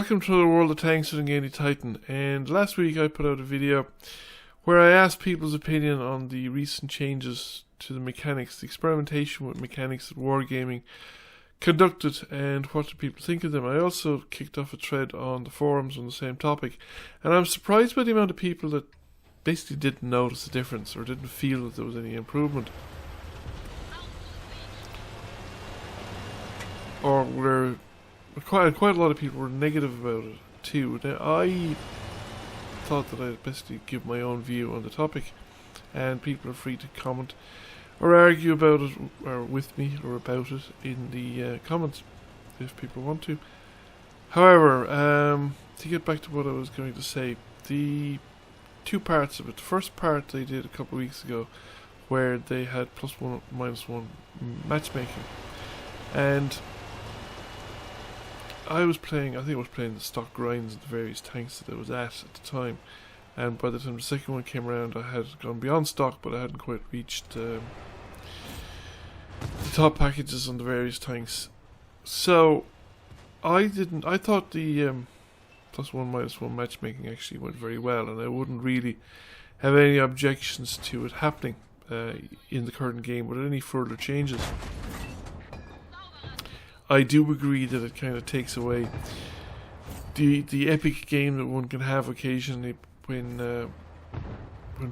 welcome to the world of tanks with UngainlyTitan. And last week I put out a video where I asked people's opinion on the recent changes to the mechanics, the experimentation with mechanics that Wargaming conducted, and what do people think of them. I also kicked off a thread on the forums on the same topic, and I'm surprised by the amount of people that basically didn't notice the difference or didn't feel that there was any improvement, or were quite a lot of people were negative about it too. Now, I thought that I'd basically give my own view on the topic, and people are free to comment or argue about it, or with me, or about it in the comments if people want to. However, to get back to what I was going to say, the two parts of it. The first part they did a couple of weeks ago, where they had +1, -1 matchmaking, and I think I was playing the stock grinds of the various tanks that I was at the time, and by the time the second one came around I had gone beyond stock, but I hadn't quite reached the top packages on the various tanks. So I thought the +1, -1 matchmaking actually went very well, and I wouldn't really have any objections to it happening in the current game with any further changes. I do agree that it kind of takes away the epic game that one can have occasionally when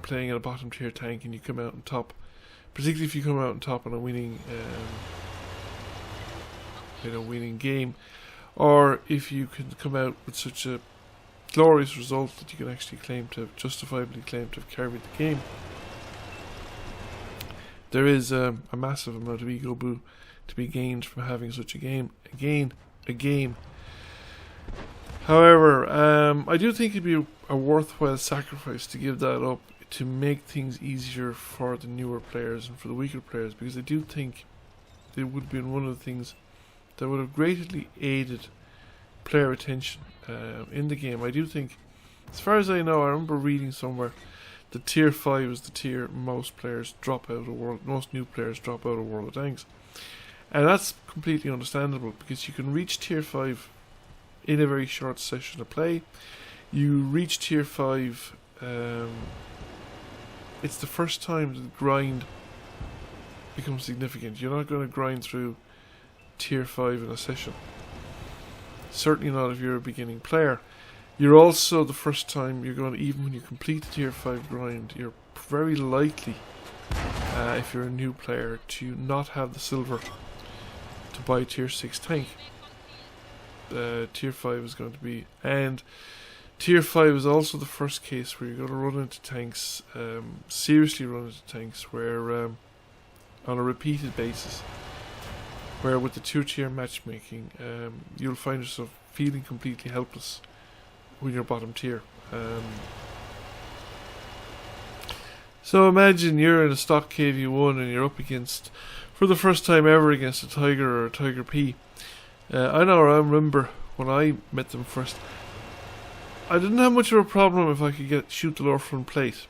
playing at a bottom tier tank and you come out on top, particularly if you come out on top on a winning game, or if you can come out with such a glorious result that you can actually justifiably claim to have carried the game. There is a massive amount of ego boo to be gained from having such a game. However, I do think it'd be a worthwhile sacrifice to give that up to make things easier for the newer players and for the weaker players, because I do think it would have been one of the things that would have greatly aided player retention in the game. I do think, as far as I know, I remember reading somewhere that Tier 5 is the tier most new players drop out of World of Tanks. And that's completely understandable, because you can reach Tier 5 in a very short session of play. You reach Tier 5, it's the first time the grind becomes significant. You're not going to grind through Tier 5 in a session. Certainly not if you're a beginning player. You're also the first time you're going to, even when you complete the Tier 5 grind, you're very likely, if you're a new player, to not have the silver to buy a Tier 6 tank. Tier 5 is going to be, and Tier 5 is also the first case where you're going to run into tanks, seriously run into tanks, where on a repeated basis, where with the 2-tier matchmaking, you'll find yourself feeling completely helpless when you're bottom tier. So imagine you're in a stock KV1 and you're up against, for the first time ever, against a Tiger or a Tiger P. I remember when I met them first, I didn't have much of a problem if I could shoot the lower front plate.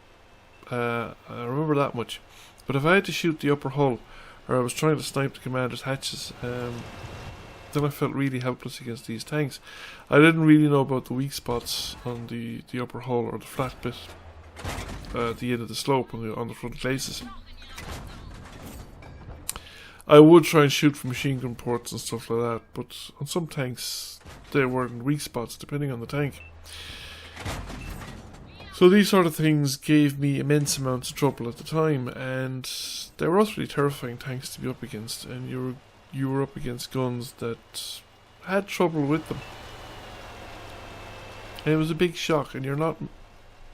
I remember that much. But if I had to shoot the upper hull, or I was trying to snipe the commander's hatches, then I felt really helpless against these tanks. I didn't really know about the weak spots on the upper hull or the flat bit at the end of the slope on the front glacis. I would try and shoot from machine gun ports and stuff like that, but on some tanks there weren't weak spots depending on the tank. So these sort of things gave me immense amounts of trouble at the time, and they were utterly terrifying tanks to be up against, and you were up against guns that had trouble with them. And it was a big shock, and you're not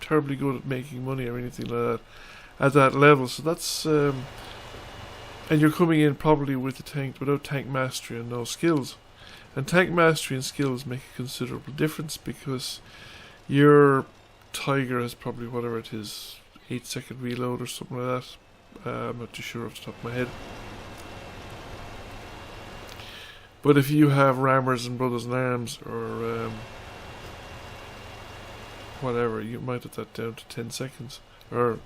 terribly good at making money or anything like that at that level. So that's and you're coming in probably with the tank without tank mastery and no skills. And tank mastery and skills make a considerable difference, because your Tiger has probably, whatever it is, 8-second reload or something like that. I'm not too sure off the top of my head. But if you have rammers and brothers in arms, or whatever, you might have that down to 10 seconds, or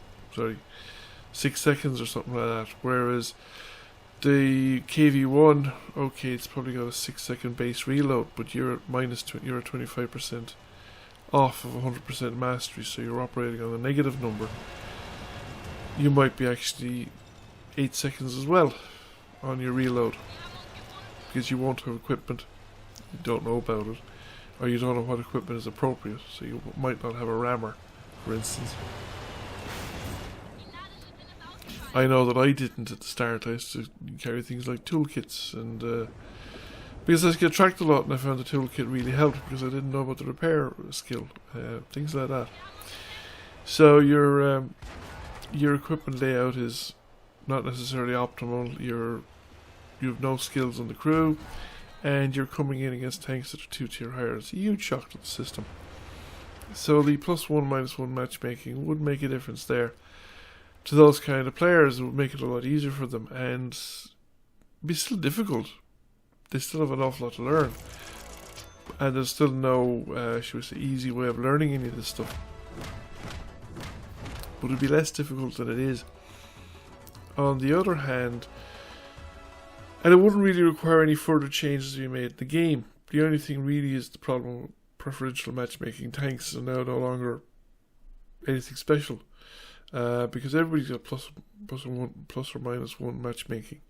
6 seconds or something like that. Whereas The KV1, okay, it's probably got a 6-second base reload, but you're at you're at 25% off of 100% mastery, so you're operating on a negative number. You might be actually 8 seconds as well on your reload, because you won't have equipment, you don't know about it, or you don't know what equipment is appropriate, so you might not have a rammer, for instance. I know that I didn't at the start. I used to carry things like toolkits, and because I get tracked a lot, and I found the toolkit really helped because I didn't know about the repair skill, things like that. So your equipment layout is not necessarily optimal. You have no skills on the crew, and you're coming in against tanks that are 2 tier higher. It's a huge shock to the system. So the +1 -1 matchmaking would make a difference there. To those kind of players, it would make it a lot easier for them, and be still difficult. They still have an awful lot to learn, and there's still no, should we say, easy way of learning any of this stuff. But it'd be less difficult than it is. On the other hand, and it wouldn't really require any further changes to be made in the game. The only thing really is the problem with preferential matchmaking. Tanks are now no longer anything special. Because everybody's got plus or minus one matchmaking.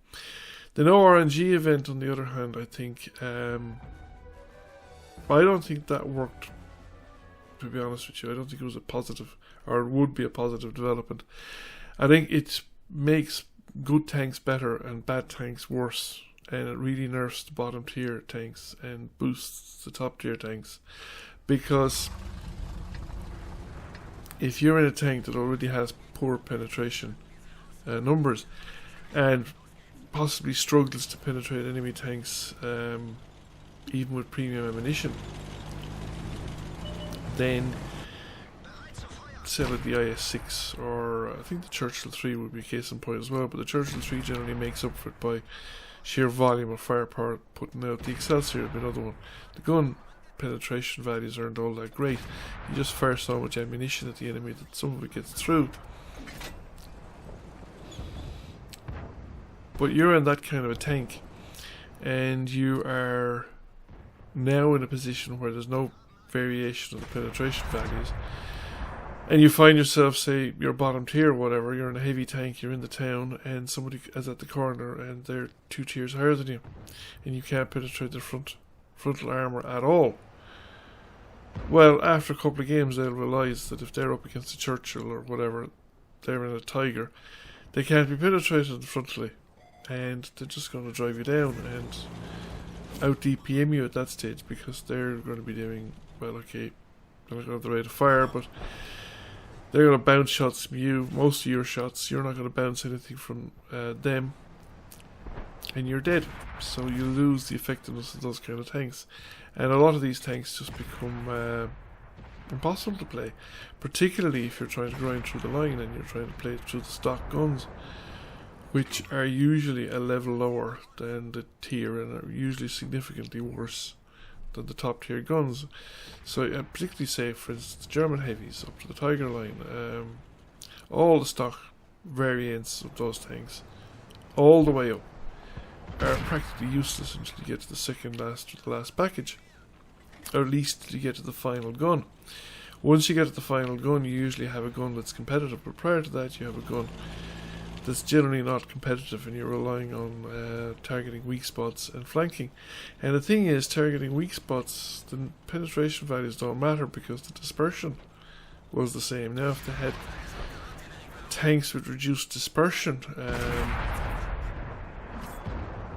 The no RNG event, on the other hand, I think, I don't think that worked, to be honest with you. I don't think it was a positive, or it would be a positive development. I think it makes good tanks better and bad tanks worse, and it really nerfs the bottom tier tanks and boosts the top tier tanks, because if you're in a tank that already has poor penetration numbers and possibly struggles to penetrate enemy tanks, even with premium ammunition, then say like the IS-6, or I think the Churchill 3 would be a case in point as well, but the Churchill 3 generally makes up for it by sheer volume of firepower putting out. The Excelsior would be another one. The gun penetration values aren't all that great. You just fire so much ammunition at the enemy that some of it gets through. But you're in that kind of a tank, and you are now in a position where there's no variation of the penetration values, and you find yourself, say, you're bottom tier or whatever, you're in a heavy tank, you're in the town, and somebody is at the corner and they're 2 tiers higher than you, and you can't penetrate their frontal armour at all. Well, after a couple of games, they'll realise that if they're up against a Churchill or whatever, they're in a Tiger, they can't be penetrated frontally, and they're just going to drive you down and out DPM you at that stage, because they're going to be doing, well, okay, they're not going to have the rate of fire, but they're going to bounce shots from you, most of your shots. You're not going to bounce anything from them, and you're dead. So you lose the effectiveness of those kind of tanks, and a lot of these tanks just become impossible to play, particularly if you're trying to grind through the line and you're trying to play through the stock guns, which are usually a level lower than the tier and are usually significantly worse than the top tier guns. So particularly, say, for instance, the German heavies up to the Tiger line, all the stock variants of those tanks, all the way up, are practically useless until you get to the second last or the last package, or at least till you get to the final gun. Once you get to the final gun, you usually have a gun that's competitive, but prior to that you have a gun that's generally not competitive, and you're relying on targeting weak spots and flanking. And the thing is, targeting weak spots, the penetration values don't matter because the dispersion was the same. Now if they had tanks with reduced dispersion,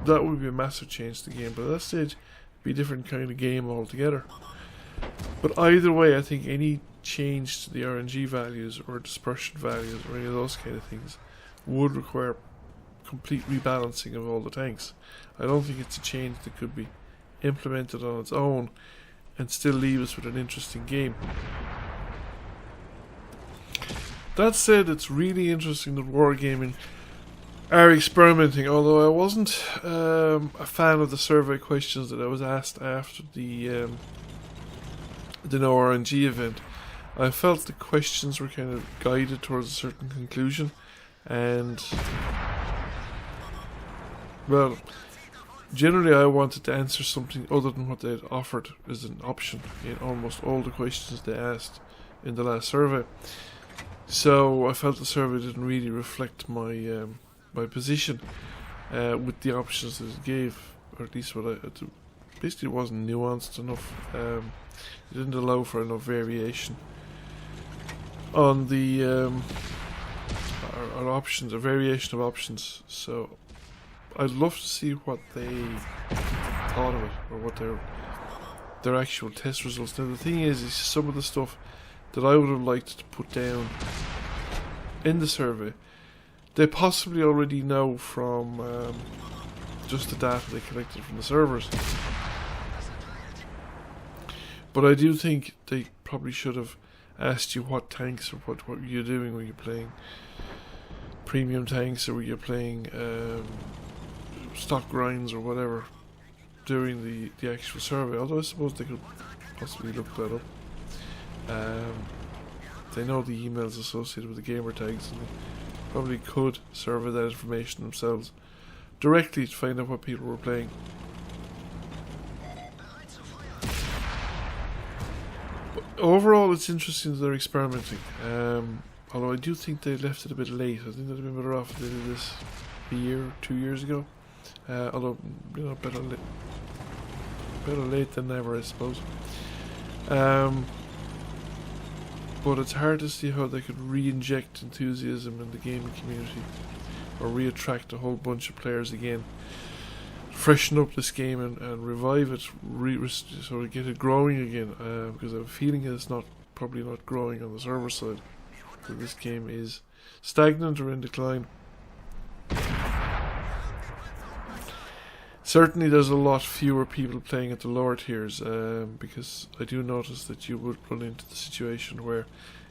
that would be a massive change to the game, but at that stage it'd be a different kind of game altogether. But either way, I think any change to the RNG values or dispersion values or any of those kind of things would require complete rebalancing of all the tanks. I don't think it's a change that could be implemented on its own and still leave us with an interesting game. That said, it's really interesting that Wargaming are experimenting, although I wasn't a fan of the survey questions that I was asked after the no RNG event. I felt the questions were kind of guided towards a certain conclusion, and Well, generally I wanted to answer something other than what they'd offered as an option in almost all the questions they asked in the last survey. So I felt the survey didn't really reflect my my position with the options that it gave, or at least what basically it wasn't nuanced enough. It didn't allow for enough variation on the our options, a variation of options. So I'd love to see what they thought of it, or what their actual test results. Now the thing is some of the stuff that I would have liked to put down in the survey, they possibly already know from just the data they collected from the servers. But I do think they probably should have asked you what tanks or what you're doing. Were you playing premium tanks, or were you playing stock grinds or whatever during the actual survey? Although I suppose they could possibly look that up. They know the emails associated with the gamer tags, and they probably could survey that information themselves directly to find out what people were playing. But overall, it's interesting that they're experimenting. Although I do think they left it a bit late. I think they'd have been better off if they did this a year or 2 years ago. Although, you know, better late than never, I suppose. But it's hard to see how they could re-inject enthusiasm in the gaming community, or re-attract a whole bunch of players again, freshen up this game and revive it, sort of get it growing again, because I have a feeling it's probably not growing on the server side, that this game is stagnant or in decline. Certainly there's a lot fewer people playing at the lower tiers, because I do notice that you would run into the situation where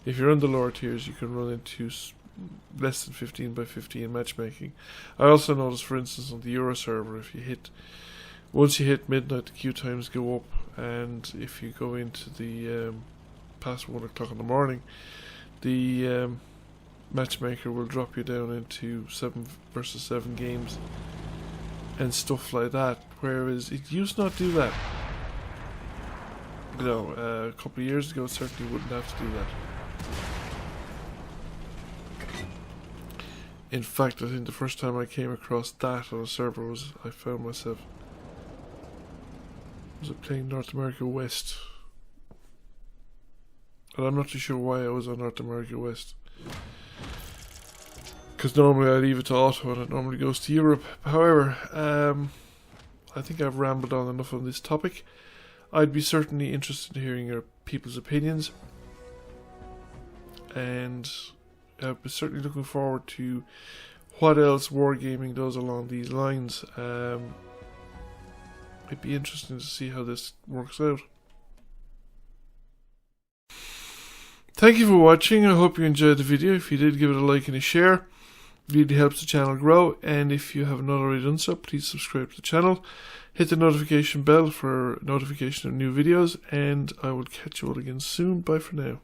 if you're in the lower tiers you can run into less than 15 by 15 matchmaking. I also noticed, for instance, on the Euro server, once you hit midnight, the queue times go up, and if you go into the past 1 o'clock in the morning, the matchmaker will drop you down into 7 versus 7 games and stuff like that, whereas it used not do that. You know, a couple of years ago it certainly wouldn't have to do that. In fact, I think the first time I came across that on a server I found myself playing North America West, and I'm not too sure why I was on North America West, because normally I leave it to auto and it normally goes to Europe. However, I think I've rambled on enough on this topic. I'd be certainly interested in hearing your people's opinions, and I'd be certainly looking forward to what else Wargaming does along these lines. It'd be interesting to see how this works out. Thank you for watching. I hope you enjoyed the video. If you did, give it a like and a share. It really helps the channel grow, and if you have not already done so, please subscribe to the channel. Hit the notification bell for notification of new videos, and I will catch you all again soon. Bye for now.